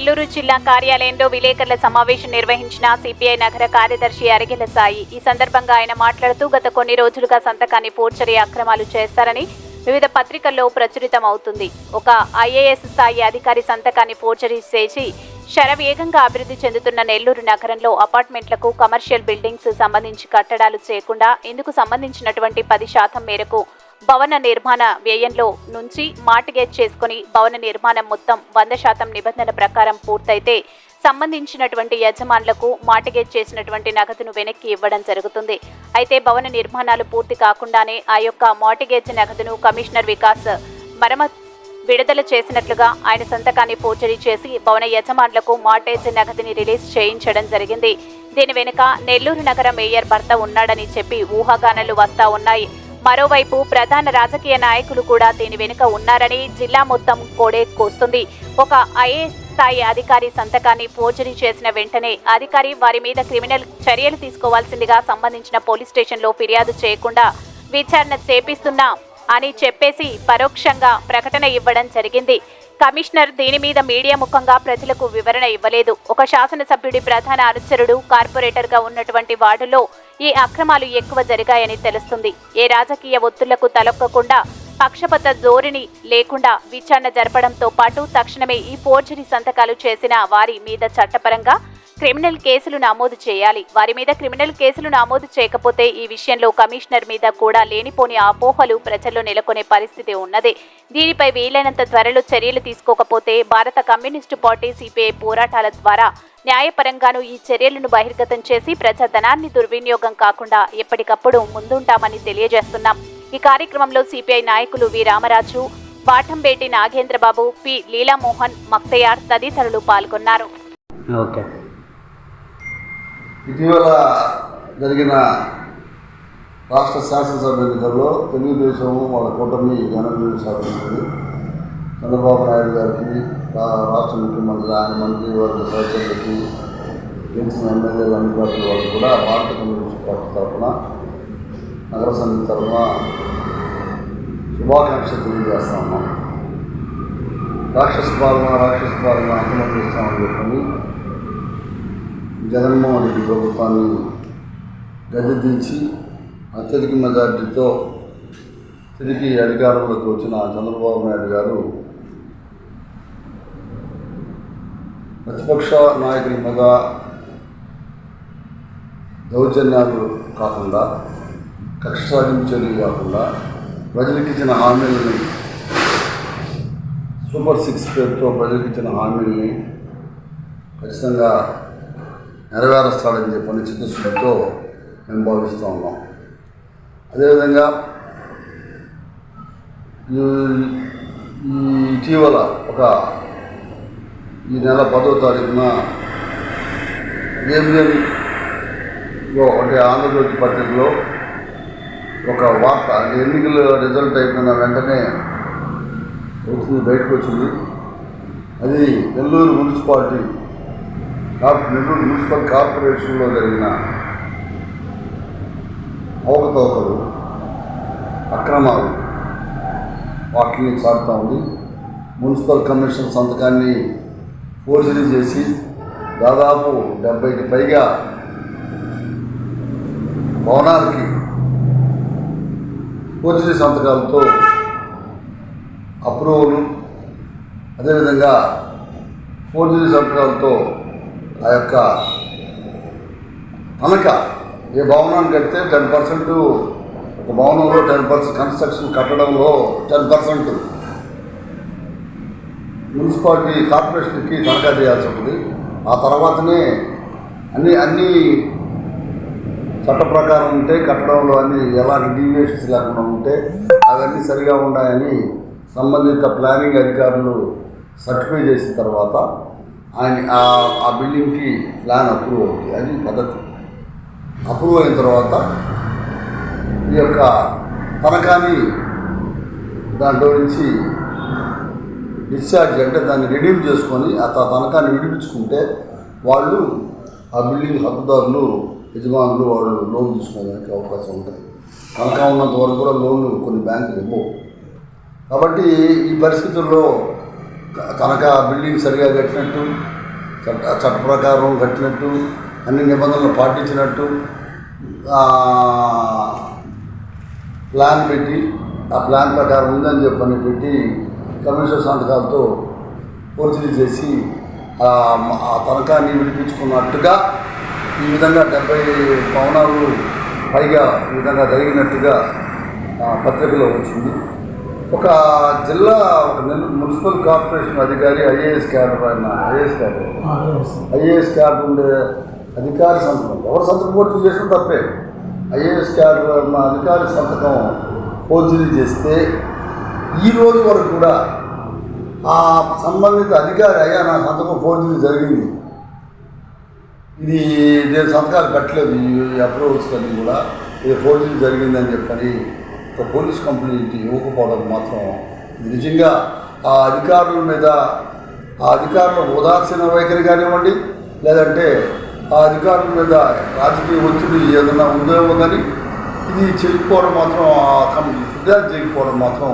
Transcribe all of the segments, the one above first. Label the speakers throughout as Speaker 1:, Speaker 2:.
Speaker 1: నెల్లూరు జిల్లా కార్యాలయంలో విలేకరుల సమావేశం నిర్వహించిన సిపిఐ నగర కార్యదర్శి అరిగెల సాయి. ఈ సందర్భంగా ఆయన మాట్లాడుతూ గత కొన్ని రోజులుగా సంతకాన్ని ఫోర్జరీ అక్రమాలు చేస్తారని వివిధ పత్రికల్లో ప్రచురితం అవుతుంది. ఒక ఐఏఎస్ స్థాయి అధికారి సంతకాన్ని ఫోర్జరీ చేసి శరవేగంగా అభివృద్ధి చెందుతున్న నెల్లూరు నగరంలో అపార్ట్మెంట్లకు కమర్షియల్ బిల్డింగ్స్ సంబంధించి కట్టడాలు చేయకుండా ఇందుకు సంబంధించినటువంటి 10% మేరకు భవన నిర్మాణ వ్యయంలో నుంచి మార్టిగేజ్ చేసుకుని భవన నిర్మాణం మొత్తం 100% నిబంధన ప్రకారం పూర్తయితే సంబంధించినటువంటి యజమానులకు మార్టిగేజ్ చేసినటువంటి నగదును వెనక్కి ఇవ్వడం జరుగుతుంది. అయితే భవన నిర్మాణాలు పూర్తి కాకుండానే ఆ యొక్క మార్టిగేజ్ నగదును కమిషనర్ వికాస్ విడుదల చేసినట్లుగా ఆయన సంతకాన్ని ఫోర్జరీ చేసి భవన యజమానులకు మార్టేజ్ నగదుని రిలీజ్ చేయించడం జరిగింది. దీని వెనుక నెల్లూరు నగర మేయర్ భర్త ఉన్నాడని చెప్పి ఊహాగానాలు వస్తా ఉన్నాయి. మరోవైపు ప్రధాన రాజకీయ నాయకులు కూడా దీని వెనుక ఉన్నారని జిల్లా మొత్తం కోడెక్కొస్తుంది. ఒక ఐఏఎస్ స్థాయి అధికారి సంతకాన్ని ఫోర్జరీ చేసిన వెంటనే అధికారి వారి మీద క్రిమినల్ చర్యలు తీసుకోవాల్సిందిగా సంబంధించిన పోలీస్ స్టేషన్లో ఫిర్యాదు చేయకుండా విచారణ చేపిస్తున్నా అని చెప్పేసి పరోక్షంగా ప్రకటన ఇవ్వడం జరిగింది. కమిషనర్ దీని మీద మీడియా ముఖంగా ప్రజలకు వివరణ ఇవ్వలేదు. ఒక శాసనసభ్యుడి ప్రధాన అనుచరుడు కార్పొరేటర్గా ఉన్నటువంటి వార్డులో ఈ అక్రమాలు ఎక్కువ జరిగాయని తెలుస్తుంది. ఏ రాజకీయ ఒత్తులకు తలొక్కకుండా పక్షపాత ధోరణి లేకుండా విచారణ జరపడంతో పాటు తక్షణమే ఈ ఫోర్జరీ సంతకాలు చేసిన వారి మీద చట్టపరంగా క్రిమినల్ కేసులు నమోదు చేయాలి. వారి మీద క్రిమినల్ కేసులు నమోదు చేయకపోతే ఈ విషయంలో కమిషనర్ మీద కూడా లేనిపోని అపోహలు ప్రజల్లో నెలకొనే పరిస్థితి ఉన్నది. దీనిపై వీలైనంత త్వరలో చర్యలు తీసుకోకపోతే భారత కమ్యూనిస్టు పార్టీ సిపిఐ పోరాటాల ద్వారా న్యాయపరంగానూ ఈ చర్యలను బహిర్గతం చేసి ప్రజాధనాన్ని దుర్వినియోగం కాకుండా ఎప్పటికప్పుడు ముందుంటామని తెలియజేస్తున్నాం. ఈ కార్యక్రమంలో సిపిఐ నాయకులు వి రామరాజు, బాటంబేటి నాగేంద్రబాబు, పి లీలామోహన్, మక్తయార్ తదితరులు పాల్గొన్నారు.
Speaker 2: ఇటీవల జరిగిన రాష్ట్ర శాసనసభ ఎన్నికల్లో తెలుగుదేశం వాళ్ళ కూటమి ఘనంగా సాధించింది. చంద్రబాబు నాయుడు గారికి, రాష్ట్ర ముఖ్యమంత్రి, ఆయన మంత్రివర్గ సహచరులకి, గెలిచిన ఎమ్మెల్యేలు అన్ని పార్టీల వాళ్ళు కూడా భారత కమ్యూనిస్ట్ పార్టీ తరఫున, నగర సమితి తరఫున శుభాకాంక్షలు తెలియజేస్తా ఉన్నాం. రాక్షస పాలన అంతమొందిస్తామని చెప్పని జగన్మోహన్ రెడ్డి ప్రభుత్వాన్ని గద్దెదించి అత్యధిక మెజార్టీతో తిరిగి అధికారంలోకి వచ్చిన చంద్రబాబు నాయుడు గారు ప్రతిపక్ష నాయకుల మీద దౌర్జన్యాలు కాకుండా, కక్ష సాధింపు చర్యలు కాకుండా ప్రజలకు ఇచ్చిన హామీలని, సూపర్ 6 పేరుతో ప్రజలకు ఇచ్చిన హామీలని ఖచ్చితంగా నెరవేరుస్తాడని చెప్పని చిత్తశుద్ధితో మేము భావిస్తూ ఉన్నాం. అదేవిధంగా ఇటీవల ఈ నెల 10వ తారీఖున ఏబిఎన్లో అంటే ఆంధ్రజ్యోతి పత్రికలో ఒక వార్త, ఎన్నికల రిజల్ట్ అయిపోయిన వెంటనే బయటకు వచ్చింది. అది నెల్లూరు మున్సిపల్ కార్పొరేషన్లో జరిగిన అవకతవకలు, అక్రమాలు వాటిని సాగుతూ ఉంది. మున్సిపల్ కమిషనర్ సంతకాన్ని ఫోర్జరీ చేసి దాదాపు 70కి పైగా భవనాలకి ఫోర్జరీ సంతకాలతో అప్రూవల్, అదేవిధంగా ఫోర్జరీ సంతకాలతో ఆ యొక్క తనఖా, ఏ భవనాన్ని కడితే 10%, ఒక భవనంలో 10% కన్స్ట్రక్షన్ కట్టడంలో 10% మున్సిపాలిటీ కార్పొరేషన్కి తనఖా చేయాల్సి ఉంటుంది. ఆ తర్వాతనే అన్ని చట్ట ప్రకారం ఉంటే, కట్టడంలో అన్ని ఎలాంటి డీవియేషన్స్ లేకుండా ఉంటే అవన్నీ సరిగా ఉన్నాయని సంబంధిత ప్లానింగ్ అధికారులు సర్టిఫై చేసిన తర్వాత ఆయన ఆ బిల్డింగ్కి ప్లాన్ అప్రూవ్ అవుతుంది. అది పద్ధతి. అప్రూవ్ అయిన తర్వాత ఈ యొక్క తనఖాని దాంట్లో నుంచి డిశ్చార్జ్, అంటే దాన్ని రిడీమ్ చేసుకొని ఆ తనఖాని విడిపించుకుంటే వాళ్ళు, ఆ బిల్డింగ్ హక్కుదారులు, యజమానులు వాళ్ళు లోన్ తీసుకోవడానికి అవకాశం ఉంటుంది. తనఖా ఉన్నంత వరకు కూడా లోన్లు కొన్ని బ్యాంకులు ఇవ్వవు. కాబట్టి ఈ పరిస్థితుల్లో తనఖా బిల్డింగ్ సరిగా కట్టినట్టు చట్ట ప్రకారం కట్టినట్టు అన్ని నిబంధనలు పాటించినట్టు ప్లాన్ పెట్టి ఆ ప్లాన్ ప్రకారం ఉందని చెప్పని పెట్టి కమిషనర్ సంతకాలతో ఫోర్జరీ చేసి ఆ తనఖాన్ని విడిపించుకున్నట్టుగా ఈ విధంగా 70 భవనాలు పైగా ఈ విధంగా జరిగినట్టుగా పత్రికలో వచ్చింది. ఒక జిల్లా ఒక మున్సిపల్ కార్పొరేషన్ అధికారి ఐఏఎస్ క్యాడర్ ఉండే అధికారి సంతకం, ఎవరు సంతకం పూర్తి చేసిన తప్పే. ఐఏఎస్ క్యాడర్ ఉన్న అధికారి సంతకం ఫోర్జరీ చేస్తే ఈ రోజు వరకు కూడా ఆ సంబంధిత అధికారి అయ్యా నా సంతకం ఫోర్జరీ జరిగింది, ఇది నేను సంతకాలు పెట్టలేదు, ఈ అప్రూవల్స్ కానీ కూడా ఇది ఫోర్జరీ జరిగిందని చెప్పని ఒక పోలీస్ కంప్లైంట్ ఇవ్వకపోవడం మాత్రం ఇది నిజంగా ఆ అధికారుల మీద ఆ అధికారుల ఉదాసీన వైఖరి కానివ్వండి, లేదంటే ఆ అధికారుల మీద రాజకీయ ఒత్తిడి ఏదైనా ఉందేమో కానీ ఇది చేయకపోవడం మాత్రం ఫిర్యాదు చేయకపోవడం మాత్రం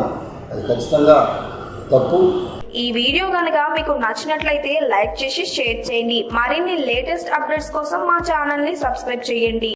Speaker 2: అది ఖచ్చితంగా తప్పు.
Speaker 3: ఈ వీడియో కనుక మీకు నచ్చినట్లయితే లైక్ చేసి షేర్ చేయండి. మరిన్ని లేటెస్ట్ అప్డేట్స్ కోసం మా ఛానల్ని సబ్స్క్రైబ్ చేయండి.